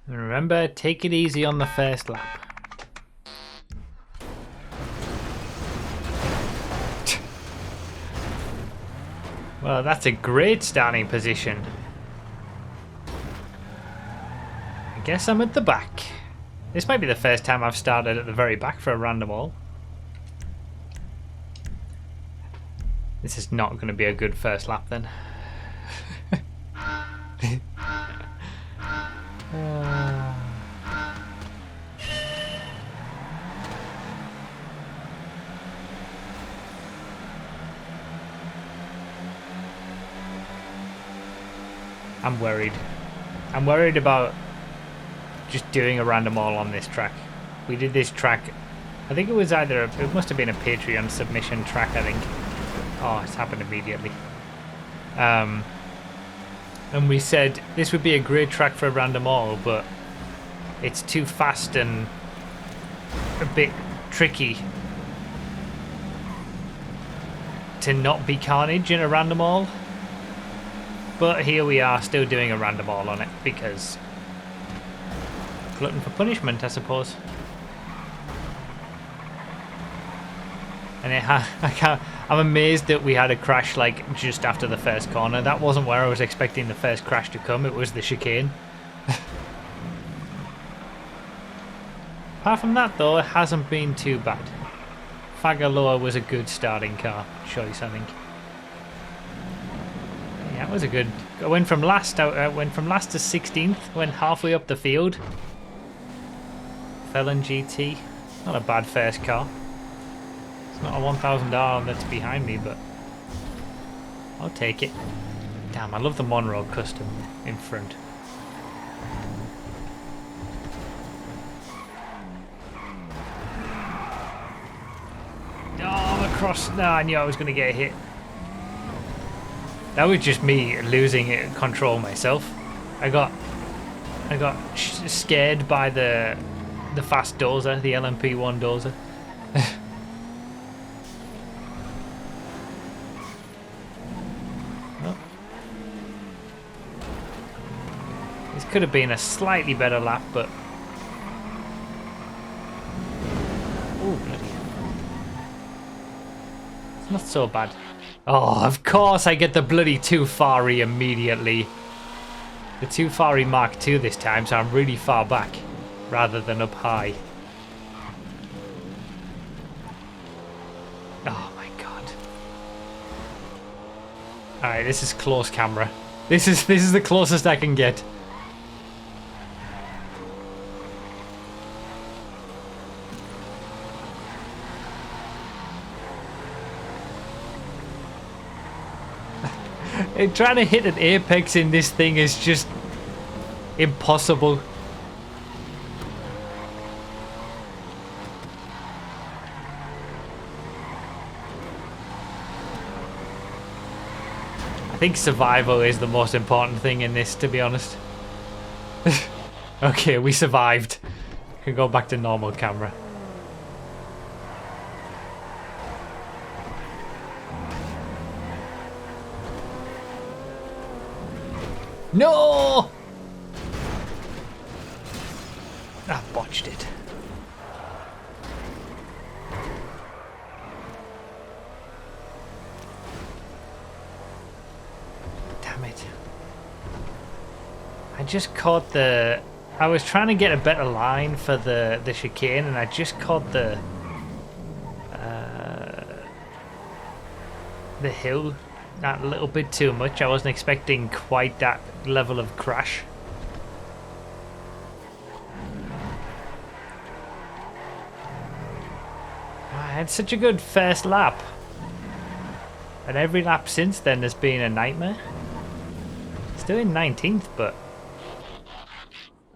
And remember, take it easy on the first lap. Well, that's a great starting position. I guess I'm at the back. This might be the first time I've started at the very back for a random all. This is not going to be a good first lap then. I'm worried. I'm worried about just doing a random all on this track. We did this track, I think it was either, it must have been a Patreon submission track, I think. Oh, it's happened immediately. And we said this would be a great track for a random all, but it's too fast and a bit tricky to not be carnage in a random all. But here we are, still doing a random all on it, because glutton for punishment, I suppose. And I'm amazed that we had a crash like just after the first corner. That wasn't where I was expecting the first crash to come, it was the chicane. Apart from that though, it hasn't been too bad. Fagaloa was a good starting car choice, I think. Yeah, it was a good. I went from last to 16th. Went halfway up the field. Felon GT, not a bad first car. It's not a $1,000 that's behind me, but I'll take it. Damn, I love the Monroe Custom in front. Oh, I'm across. No, I knew I was going to get hit. That was just me losing control myself. I got scared by the fast dozer, the LMP1 dozer. Oh. This could have been a slightly better lap, but oh bloody! It's not so bad. Oh, of course I get the bloody too far-y immediately. The too far-y Mark II this time, so I'm really far back rather than up high. Oh my god. Alright, this is close camera. This is the closest I can get. And trying to hit an apex in this thing is just impossible. I think survival is the most important thing in this, to be honest. Okay, we survived. We can go back to normal camera. No! I botched it. Damn it. I just caught the... I was trying to get a better line for the chicane, and I just caught the hill that little bit too much. I wasn't expecting quite that level of crash. I had such a good first lap, and every lap since then has been a nightmare. Still in 19th, but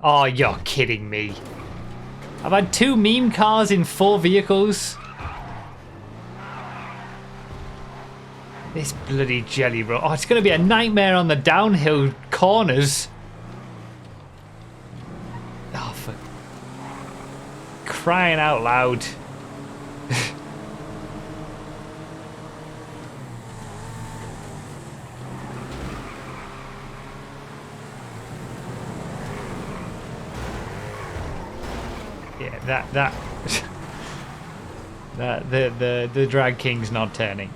oh, you're kidding me. I've had 2 meme cars in 4 vehicles. This bloody jelly roll. Oh, it's going to be a nightmare on the downhill corners. Oh, for crying out loud. Yeah, that the drag king's not turning.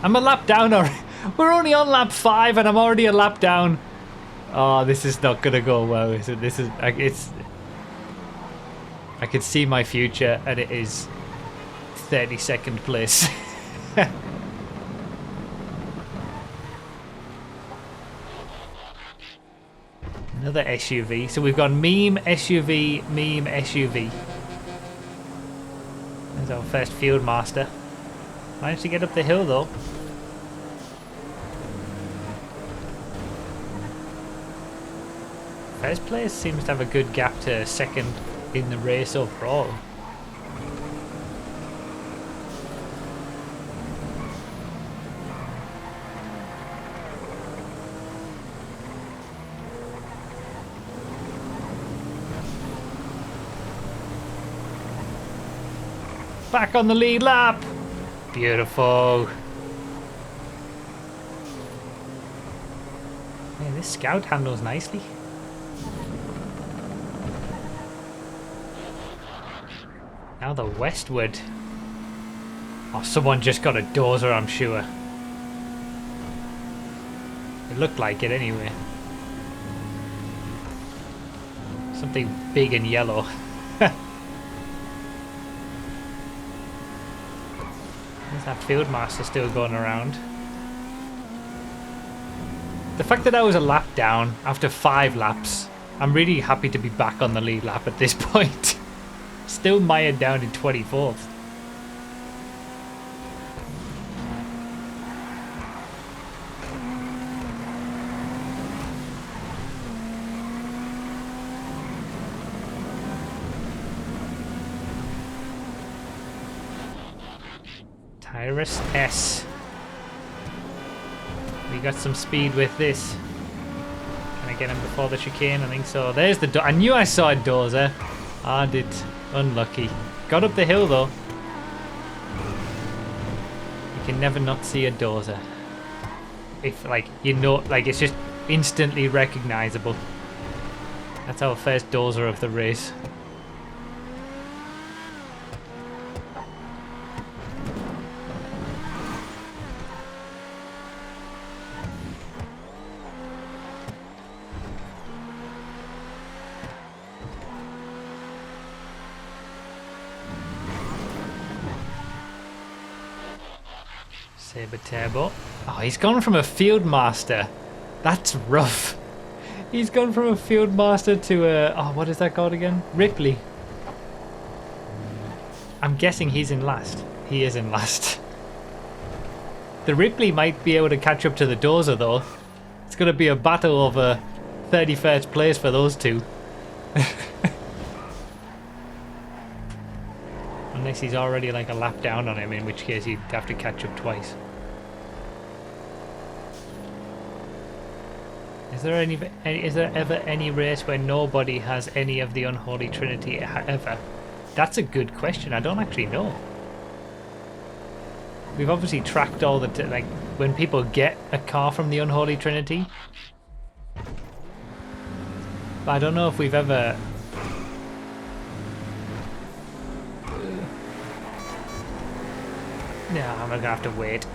I'm a lap down already. We're only on lap 5 and I'm already a lap down. Oh, this is not gonna go well. This is it's. I can see my future, and it is 32nd place. Another SUV. So we've gone meme SUV, meme SUV. There's our first field master. Managed to get up the hill though. First place seems to have a good gap to second in the race overall. Back on the lead lap. Beautiful. Yeah, this Scout handles nicely. Now the westward. Oh, someone just got a dozer, I'm sure. It looked like it anyway. Something big and yellow. There's that field master still going around. The fact that I was a lap down after 5 laps, I'm really happy to be back on the lead lap at this point. Still mired down in 24th. Tyrus S. We got some speed with this. Can I get him before the chicane? I think so. There's the I knew I saw a dozer. I did. Unlucky. Got up the hill though. You can never not see a dozer. If like you know, like it's just instantly recognizable. That's our first dozer of the race. Saber Turbo. Oh, he's gone from a field master. That's rough. He's gone from a field master to a... Oh, what is that called again? Ripley. I'm guessing he's in last. He is in last. The Ripley might be able to catch up to the dozer though. It's going to be a battle over 31st place for those two. Unless he's already like a lap down on him, in which case he'd have to catch up twice. Is there ever any race where nobody has any of the Unholy Trinity ever? That's a good question. I don't actually know. We've obviously tracked all the like when people get a car from the Unholy Trinity. But I don't know if we've ever... No, I'm gonna have to wait.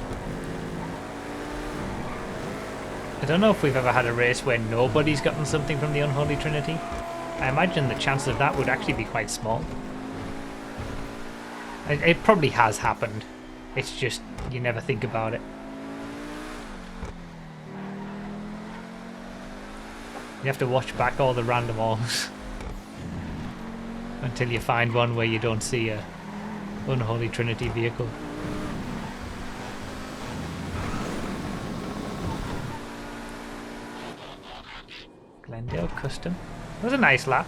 I don't know if we've ever had a race where nobody's gotten something from the Unholy Trinity. I imagine the chances of that would actually be quite small. It probably has happened. It's just, you never think about it. You have to watch back all the random alls until you find one where you don't see a Unholy Trinity vehicle. Glendale Custom. That was a nice lap.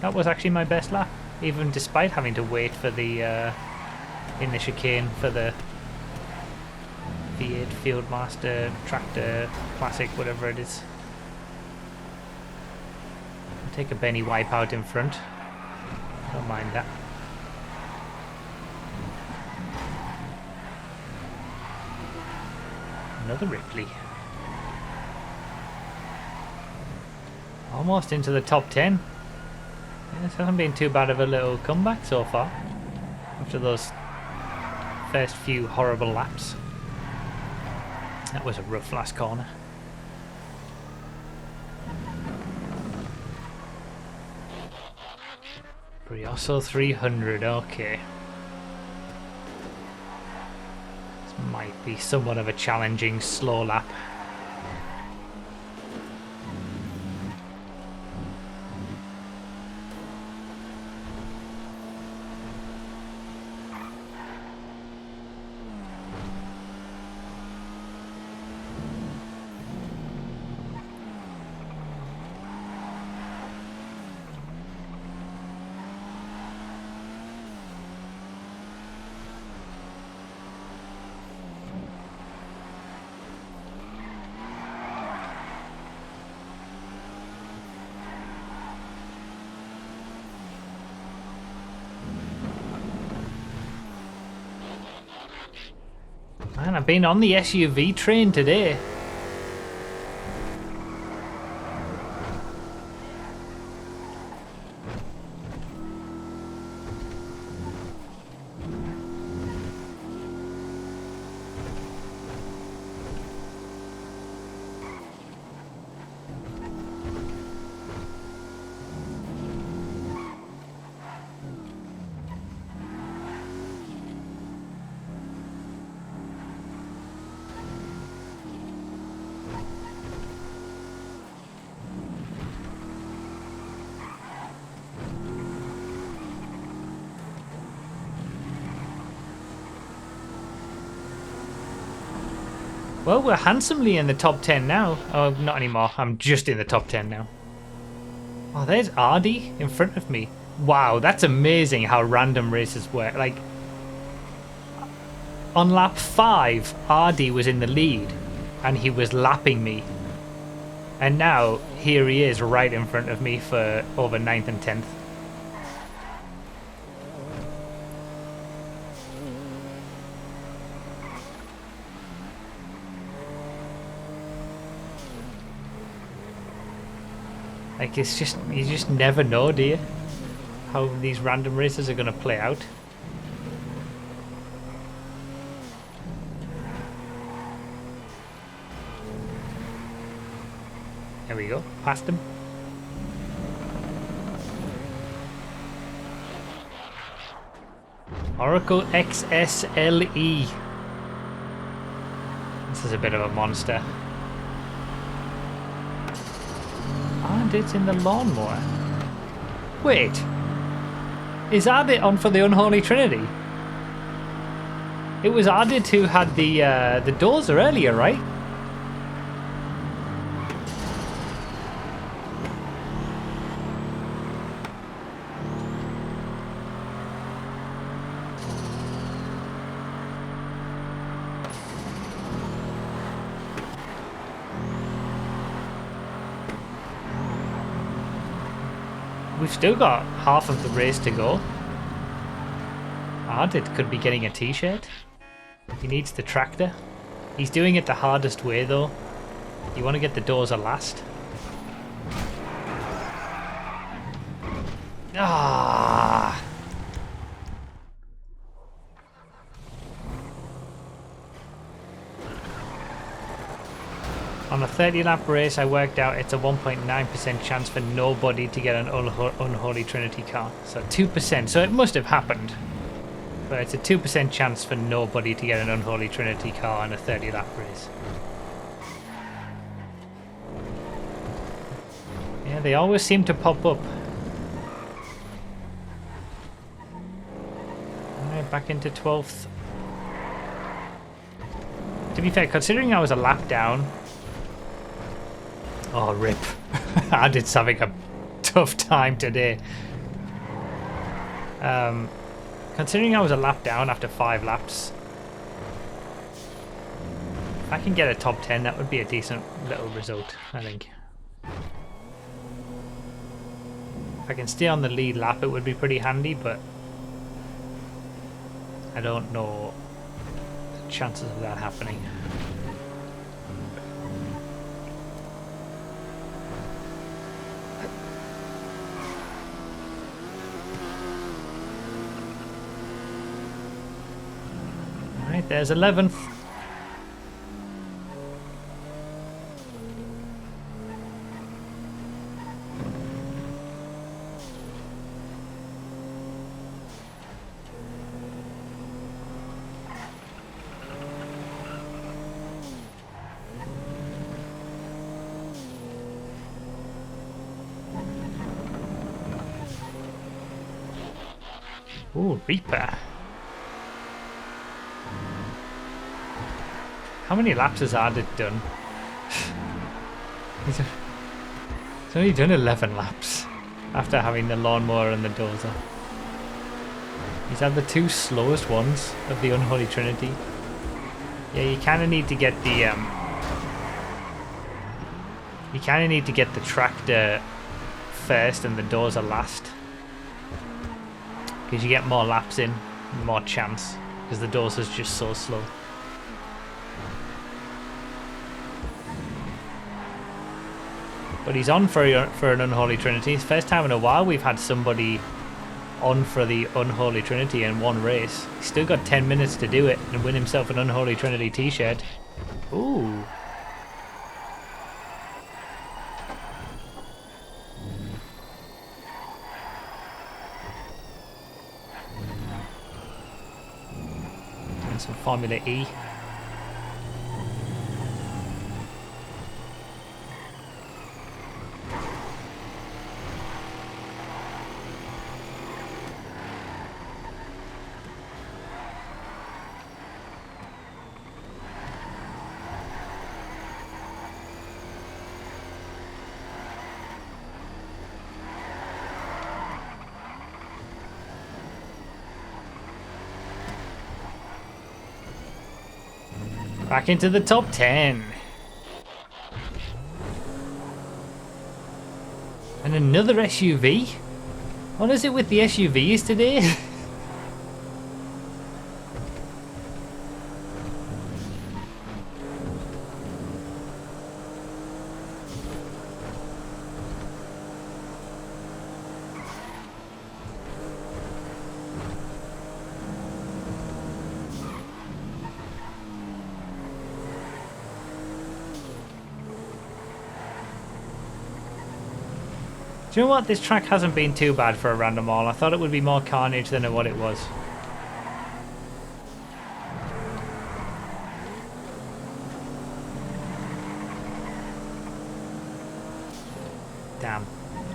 That was actually my best lap, even despite having to wait for the in the chicane for the V8 Fieldmaster Tractor Classic, whatever it is. I'll take a Benny Wipeout in front. Don't mind that. Another Ripley. Almost into the top 10. Yeah, this hasn't been too bad of a little comeback so far. After those first few horrible laps. That was a rough last corner. Brioso 300, okay. This might be somewhat of a challenging slow lap. Man, I've been on the SUV train today. Well, we're handsomely in the top 10 now. Oh, not anymore. I'm just in the top 10 now. Oh, there's Ardy in front of me. Wow, that's amazing how random races work. Like, on lap 5, Ardy was in the lead and he was lapping me. And now, here he is right in front of me for over 9th and 10th. Like, it's just, you just never know, do you? How these random races are going to play out. There we go, past him. Oracle XSLE. This is a bit of a monster. And it's in the lawnmower. Wait. Is Ardit on for the Unholy Trinity? It was Ardit who had the dozer earlier, right? We've still got half of the race to go. Ardit could be getting a t-shirt. He needs the tractor. He's doing it the hardest way though. You want to get the dozer last. Ah! On a 30 lap race, I worked out it's a 1.9% chance for nobody to get an Unholy Trinity car. So 2%, so it must have happened. But it's a 2% chance for nobody to get an Unholy Trinity car on a 30 lap race. Yeah, they always seem to pop up. Alright, back into 12th. To be fair, considering I was a lap down... Oh, rip. Ardit's having a tough time today. Considering I was a lap down after 5 laps, if I can get a top 10, that would be a decent little result, I think. If I can stay on the lead lap, it would be pretty handy, but I don't know the chances of that happening. Alright, there's 11th. Ooh, Reaper. How many laps has Ardit done? He's only done 11 laps after having the lawnmower and the dozer. He's had the two slowest ones of the Unholy Trinity. Yeah, you kind of need to get the tractor first and the dozer last, because you get more laps in, more chance, because the dozer's just so slow. But he's on for an Unholy Trinity. It's the first time in a while we've had somebody on for the Unholy Trinity in one race. He's still got 10 minutes to do it and win himself an Unholy Trinity t-shirt. Ooh. And some Formula E. Back into the top 10. And another SUV? What is it with the SUVs today? Do you know what? This track hasn't been too bad for a random all. I thought it would be more carnage than what it was. Damn.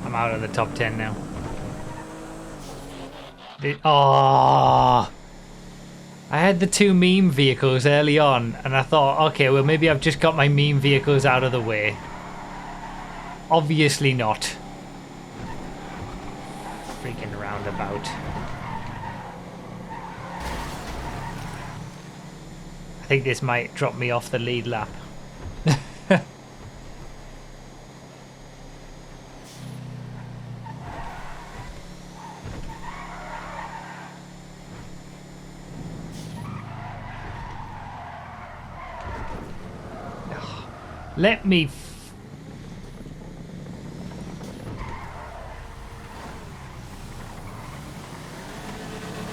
I'm out of the top 10 now. Oh! I had the two meme vehicles early on, and I thought, okay, well maybe I've just got my meme vehicles out of the way. Obviously not. Freaking roundabout. I think this might drop me off the lead lap. Let me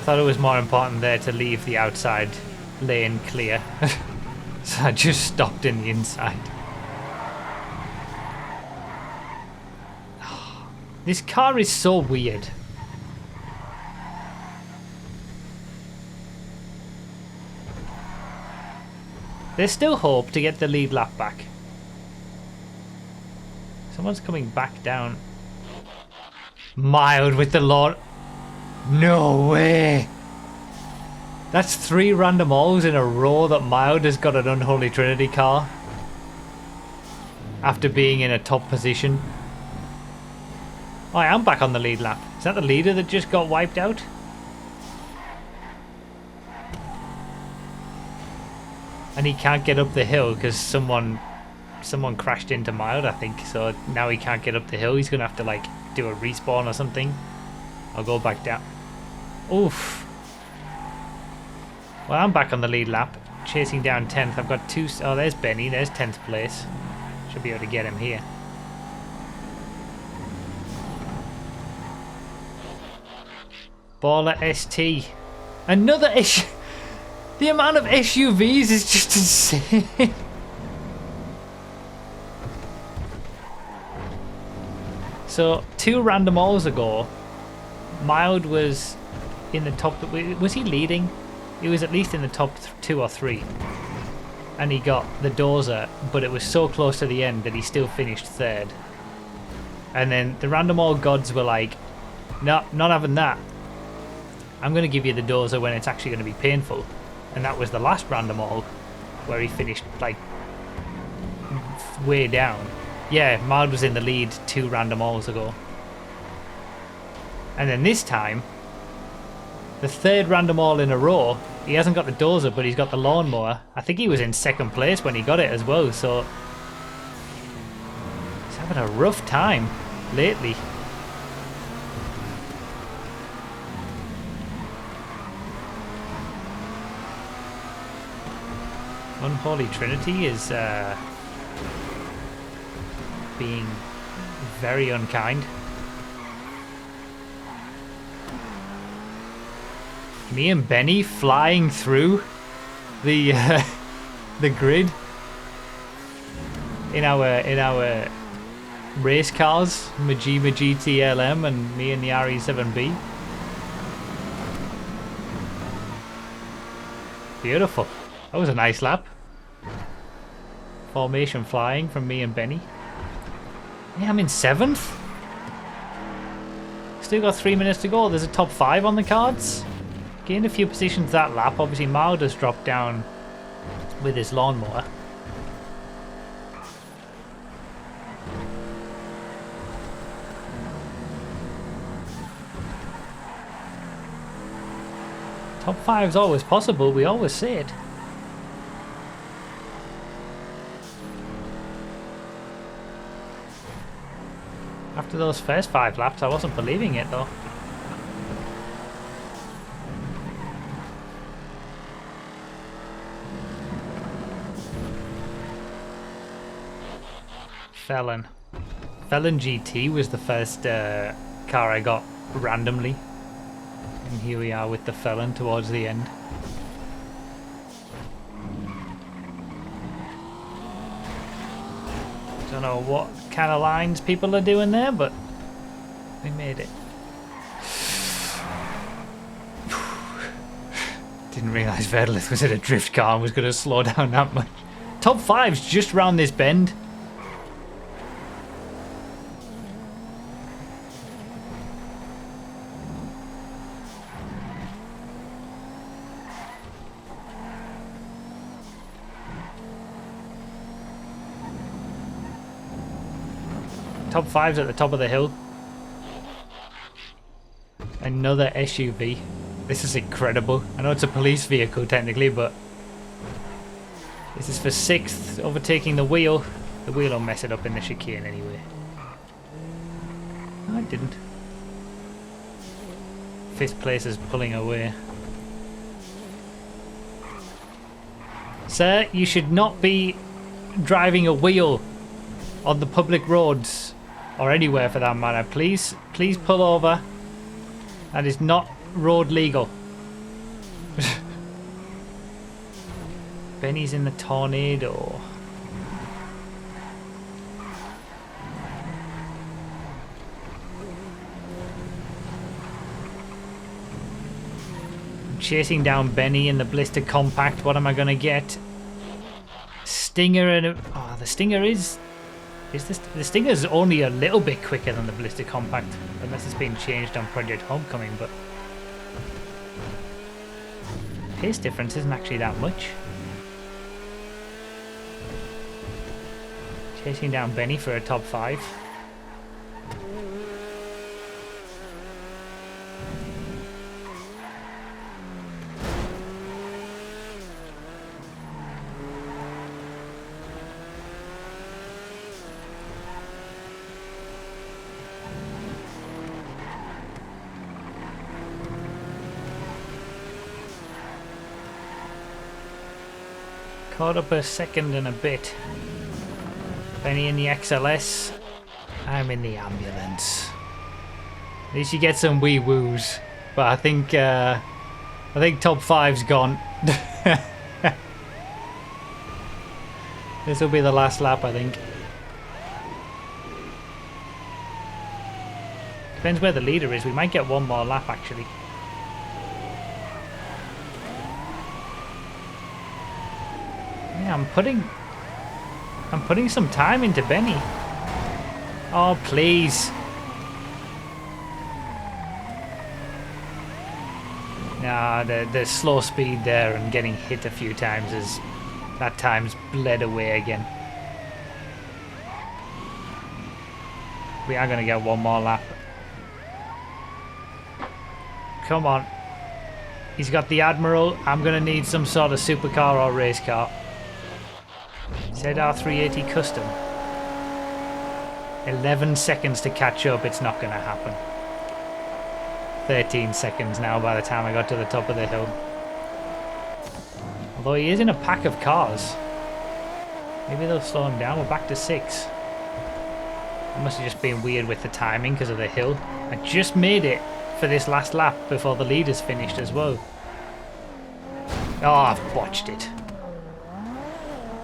thought it was more important there to leave the outside lane clear. So I just stopped in the inside. This car is so weird. There's still hope to get the lead lap back. Someone's coming back down. Mild with the lawn. No way! That's 3 random alls in a row that Mild has got an Unholy Trinity car. After being in a top position. Oh, I am back on the lead lap. Is that the leader that just got wiped out? And he can't get up the hill because someone crashed into Mild, I think. So now he can't get up the hill. He's going to have to like do a respawn or something. I'll go back down. Oof. Well, I'm back on the lead lap, chasing down 10th. I've got 2... Oh, there's Benny. There's 10th place. Should be able to get him here. Baller ST. Another issue. The amount of SUVs is just insane. So 2 random hours ago, Mild was in the top. Was he leading? He was at least in the top 2 or 3. And he got the dozer, but it was so close to the end that he still finished 3rd. And then the random all gods were like, no, not having that. I'm going to give you the dozer when it's actually going to be painful. And that was the last random all, where he finished like way down. Yeah, Mild was in the lead 2 random alls ago. And then this time, the 3rd random all in a row, he hasn't got the dozer, but he's got the lawnmower. I think he was in 2nd place when he got it as well, so he's having a rough time lately. Unholy Trinity is being very unkind. Me and Benny flying through the the grid in our race cars, Majima GTLM and me and the RE7B. Beautiful. That was a nice lap. Formation flying from me and Benny. Yeah, I'm in 7th. Still got 3 minutes to go. There's a top 5 on the cards. Gained a few positions that lap. Obviously, Mild has dropped down with his lawnmower. Top 5 is always possible. We always say it. After those first 5 laps, I wasn't believing it though. Felon GT was the first car I got randomly. And here we are with the Felon towards the end. Don't know what kind of lines people are doing there, but we made it. Didn't realise Verdelith was in a drift car and was going to slow down that much. Top 5's just round this bend. Top 5's at the top of the hill. Another SUV. This is incredible. I know it's a police vehicle technically, but this is for 6th, overtaking the wheel. The wheel will mess it up in the chicane anyway. No, it didn't. 5th place is pulling away. Sir, you should not be driving a wheel on the public roads. Or anywhere for that matter. Please pull over. That is not road legal. Benny's in the tornado. I'm chasing down Benny in the Blister Compact. What am I gonna get? Stinger and a... Oh, the Stinger is... The Stinger's only a little bit quicker than the Blister Compact, unless it's been changed on Project Homecoming, but pace difference isn't actually that much. Chasing down Benny for a top 5. Caught up a 2nd and a bit. Benny in the XLS. I'm in the ambulance. At least you get some wee woos. But I think top 5's gone. This will be the last lap, I think. Depends where the leader is. We might get one more lap, actually. Yeah, I'm putting some time into Benny. Oh, please. Nah, the slow speed there and getting hit a few times is... That time's bled away again. We are going to get one more lap. Come on. He's got the Admiral. I'm going to need some sort of supercar or race car. ZR380 Custom. 11 seconds to catch up. It's not going to happen. 13 seconds now by the time I got to the top of the hill. Although he is in a pack of cars. Maybe they'll slow him down. We're back to 6. I must have just been weird with the timing because of the hill. I just made it for this last lap before the leader's finished as well. Oh, I've botched it.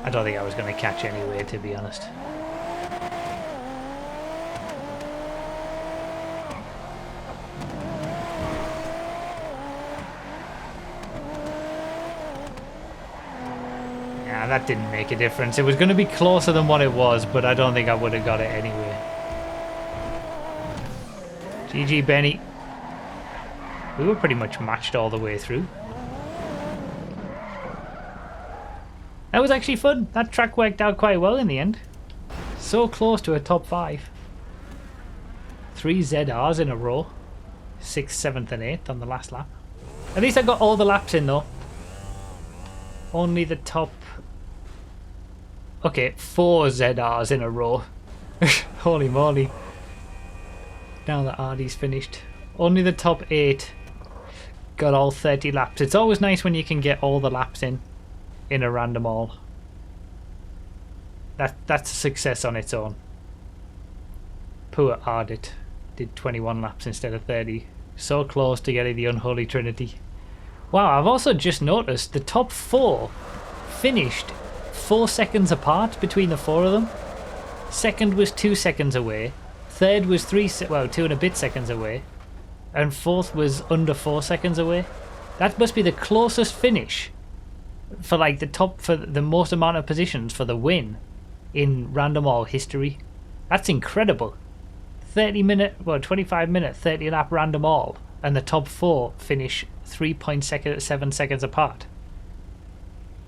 I don't think I was going to catch anyway, to be honest. Yeah, that didn't make a difference. It was going to be closer than what it was, but I don't think I would have got it anyway. GG, Benny. We were pretty much matched all the way through. That was actually fun. That track worked out quite well in the end. So close to a top 5. 3 ZRs in a row. 6th, 7th and 8th on the last lap. At least I got all the laps in though. Only the top... Okay, 4 ZRs in a row. Holy moly. Now that Ardy's finished. Only the top 8 got all 30 laps. It's always nice when you can get all the laps in a random all. That's a success on its own. Poor Ardit did 21 laps instead of 30. So close to getting the unholy trinity. Wow, I've also just noticed the top 4 finished 4 seconds apart between the 4 of them. Second was 2 seconds away. Third was 2 and a bit seconds away. And 4th was under 4 seconds away. That must be the closest finish for like the top, for the most amount of positions for the win in random all history. That's incredible. 25 minute 30 lap random all, and the top 4 finish 3.7 seconds apart.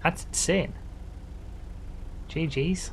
That's insane. GG's.